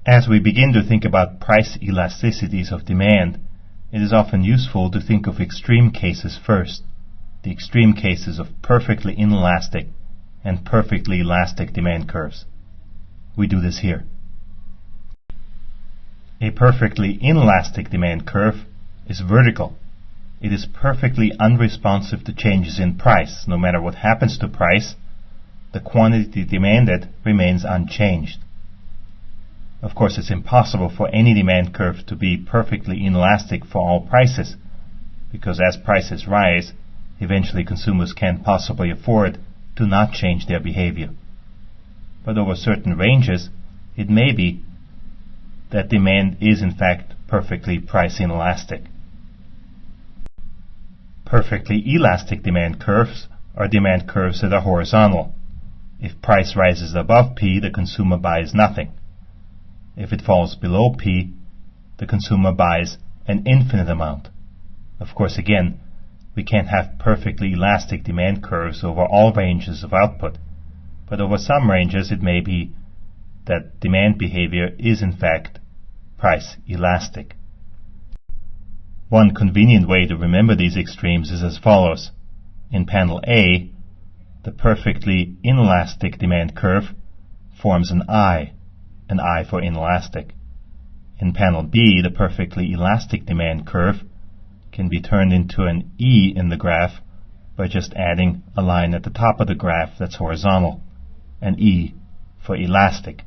As we begin to think about price elasticities of demand, it is often useful to think of extreme cases first, the extreme cases of perfectly inelastic and perfectly elastic demand curves. We do this here. A perfectly inelastic demand curve is vertical. It is perfectly unresponsive to changes in price. No matter what happens to price, the quantity demanded remains unchanged. Of course, it's impossible for any demand curve to be perfectly inelastic for all prices, because as prices rise, eventually consumers can't possibly afford to not change their behavior. But over certain ranges, it may be that demand is in fact perfectly price inelastic. Perfectly elastic demand curves are demand curves that are horizontal. If price rises above P, the consumer buys nothing. If it falls below P, the consumer buys an infinite amount. Of course, again, we can't have perfectly elastic demand curves over all ranges of output, but over some ranges it may be that demand behavior is in fact price elastic. One convenient way to remember these extremes is as follows. In panel A, the perfectly inelastic demand curve forms an I for inelastic. In panel B, the perfectly elastic demand curve can be turned into an E in the graph by just adding a line at the top of the graph that's horizontal, an E for elastic.